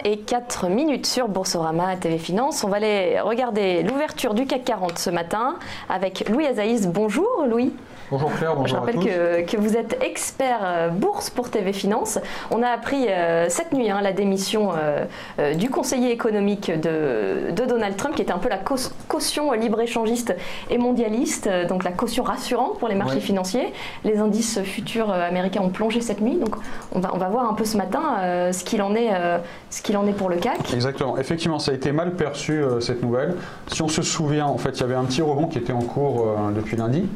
8h04 sur Boursorama TV Finance. On va aller regarder l'ouverture du CAC 40 ce matin avec Louis Azaïs. Bonjour Louis. Bonjour Claire, bonjour à tous. Je rappelle que vous êtes expert bourse pour TV Finance. On a appris cette nuit la démission du conseiller économique de Donald Trump, qui était un peu la caution libre-échangiste et mondialiste, donc la caution rassurante pour les marchés financiers. Les indices futurs américains ont plongé cette nuit, donc on va voir un peu ce matin ce qu'il en est pour le CAC. Exactement, effectivement ça a été mal perçu cette nouvelle. Si on se souvient, en fait il y avait un petit rebond qui était en cours depuis lundi.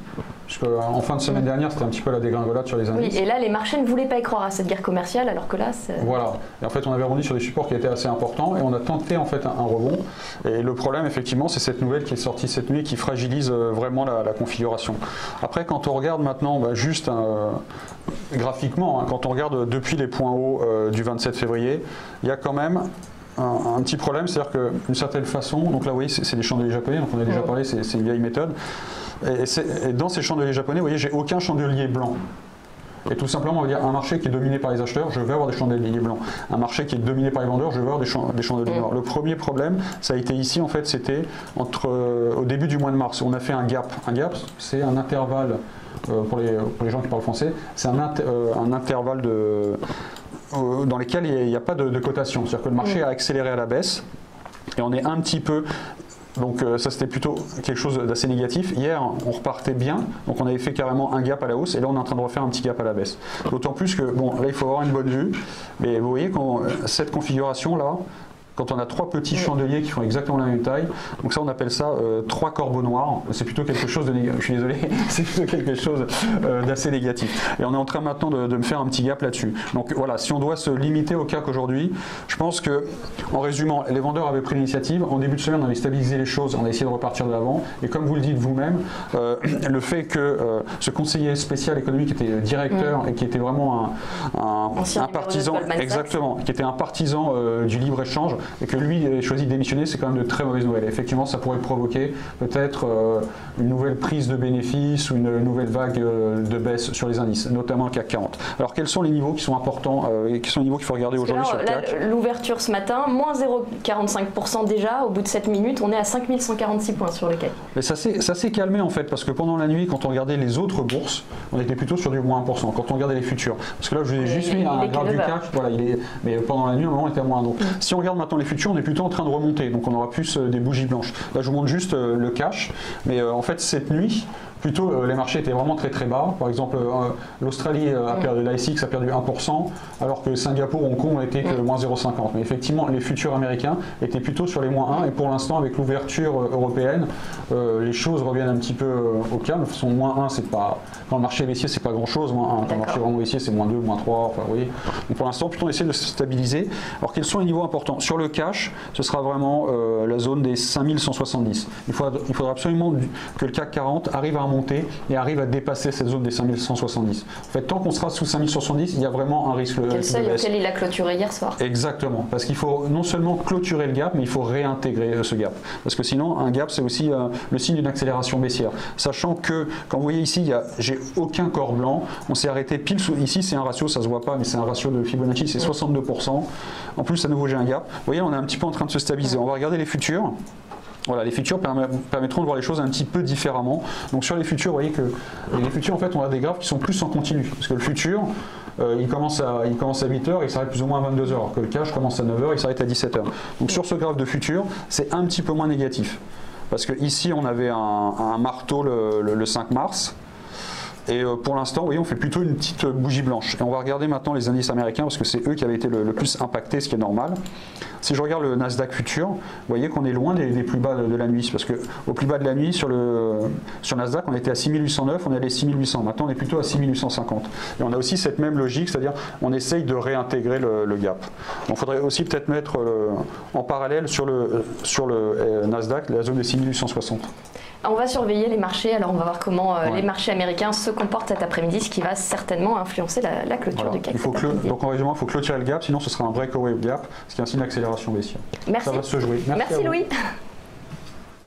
En fin de semaine dernière, c'était un petit peu la dégringolade sur les indices. Oui, et là, les marchés ne voulaient pas y croire à cette guerre commerciale, alors que là, c'est... Voilà. Et en fait, on avait rebondi sur des supports qui étaient assez importants et on a tenté en fait un rebond. Et le problème, effectivement, c'est cette nouvelle qui est sortie cette nuit qui fragilise vraiment la configuration. Après, quand on regarde maintenant, graphiquement, quand on regarde depuis les points hauts du 27 février, il y a quand même un petit problème, c'est-à-dire qu'une certaine façon, donc là, vous voyez, c'est des chandeliers japonais, donc on a déjà parlé, c'est une vieille méthode. Et dans ces chandeliers japonais, vous voyez, j'ai aucun chandelier blanc. Et tout simplement, on va dire un marché qui est dominé par les acheteurs, je vais avoir des chandeliers blancs. Un marché qui est dominé par les vendeurs, je vais avoir des chandeliers noirs. Le premier problème, ça a été ici, en fait, c'était au début du mois de mars. On a fait un gap. Un gap, c'est un intervalle, pour les gens qui parlent français, c'est un intervalle dans lequel il n'y a pas de cotation. C'est-à-dire que le marché a accéléré à la baisse et on est un petit peu... Donc ça c'était plutôt quelque chose d'assez négatif. Hier on repartait bien, donc on avait fait carrément un gap à la hausse et là on est en train de refaire un petit gap à la baisse. D'autant plus que, bon là il faut avoir une bonne vue, mais vous voyez quand cette configuration là, quand on a trois petits chandeliers qui font exactement la même taille, donc ça on appelle ça trois corbeaux noirs, c'est plutôt quelque chose de négatif, je suis désolé, c'est plutôt quelque chose d'assez négatif. Et on est en train maintenant de me faire un petit gap là-dessus. Donc voilà, si on doit se limiter au CAC aujourd'hui, je pense que, en résumant, les vendeurs avaient pris l'initiative, en début de semaine on avait stabilisé les choses, on a essayé de repartir de l'avant, et comme vous le dites vous-même, le fait que ce conseiller spécial économique qui était directeur et qui était vraiment un partisan, exactement, qui était un partisan du libre-échange, et que lui ait choisi de démissionner, c'est quand même de très mauvaises nouvelles. Et effectivement, ça pourrait provoquer peut-être une nouvelle prise de bénéfices ou une nouvelle vague de baisse sur les indices, notamment le CAC 40. Alors, quels sont les niveaux qui sont importants et quels sont les niveaux qu'il faut regarder aujourd'hui sur le CAC? L'ouverture ce matin, moins 0,45% déjà, au bout de 7 minutes, on est à 5146 points sur le CAC. Mais ça s'est calmé en fait, parce que pendant la nuit, quand on regardait les autres bourses, on était plutôt sur du moins 1%, quand on regardait les futurs. Parce que là, je vous ai juste mis un graphe du CAC, voilà, mais pendant la nuit, au moment, il était à moins 1. Donc, si on regarde maintenant les futurs, on est plutôt en train de remonter, donc on aura plus des bougies blanches. Là, je vous montre juste le cash, mais en fait, cette nuit, plutôt, les marchés étaient vraiment très très bas. Par exemple, l'Australie a perdu, l'ASX a perdu 1%, alors que Singapour, Hong Kong n'étaient que moins 0,50. Mais effectivement, les futurs américains étaient plutôt sur les moins 1, et pour l'instant, avec l'ouverture européenne, les choses reviennent un petit peu au calme. De toute façon, moins 1, c'est pas, dans le marché baissier, c'est pas grand chose. Moins 1, dans le marché vraiment baissier, c'est moins 2, moins 3. Enfin, vous voyez. Donc pour l'instant, plutôt on essaie de se stabiliser. Alors, quels sont les niveaux importants? Sur le cash, ce sera vraiment la zone des 5170. Il faudra absolument que le CAC 40 arrive à monter et arrive à dépasser cette zone des 5170. En fait, tant qu'on sera sous 5170, il y a vraiment un risque de baisse. Quel seuil auquel il a clôturé hier soir. Exactement, parce qu'il faut non seulement clôturer le gap, mais il faut réintégrer ce gap. Parce que sinon, un gap, c'est aussi le signe d'une accélération baissière. Sachant que, quand vous voyez ici, j'ai aucun corps blanc, on s'est arrêté pile sous, ici c'est un ratio, ça se voit pas, mais c'est un ratio de Fibonacci, c'est 62%. En plus, à nouveau, j'ai un gap. Vous voyez, on est un petit peu en train de se stabiliser. On va regarder les futurs. Voilà, les futurs permettront de voir les choses un petit peu différemment. Donc sur les futurs, vous voyez que les futurs, en fait, on a des graphes qui sont plus en continu. Parce que le futur, il commence à 8h et il s'arrête plus ou moins à 22h. Alors que le cash commence à 9h et il s'arrête à 17h. Donc sur ce graphe de futur, c'est un petit peu moins négatif. Parce que ici, on avait un marteau le 5 mars. Et pour l'instant, vous voyez, on fait plutôt une petite bougie blanche. Et on va regarder maintenant les indices américains parce que c'est eux qui avaient été le plus impactés, ce qui est normal. Si je regarde le Nasdaq futur, vous voyez qu'on est loin des plus bas de la nuit. Parce qu'au plus bas de la nuit, sur Nasdaq, on était à 6809, on est allé à 6800. Maintenant, on est plutôt à 6850. Et on a aussi cette même logique, c'est-à-dire on essaye de réintégrer le gap. Donc il faudrait aussi peut-être mettre en parallèle sur le Nasdaq la zone des 6860. On va surveiller les marchés, alors on va voir comment les marchés américains se comportent cet après-midi, ce qui va certainement influencer la clôture du CAC. Donc en résumant, il faut clôturer le gap, sinon ce sera un breakaway gap, ce qui est un signe d'accélération baissière. Merci. Ça va se jouer. Merci Louis.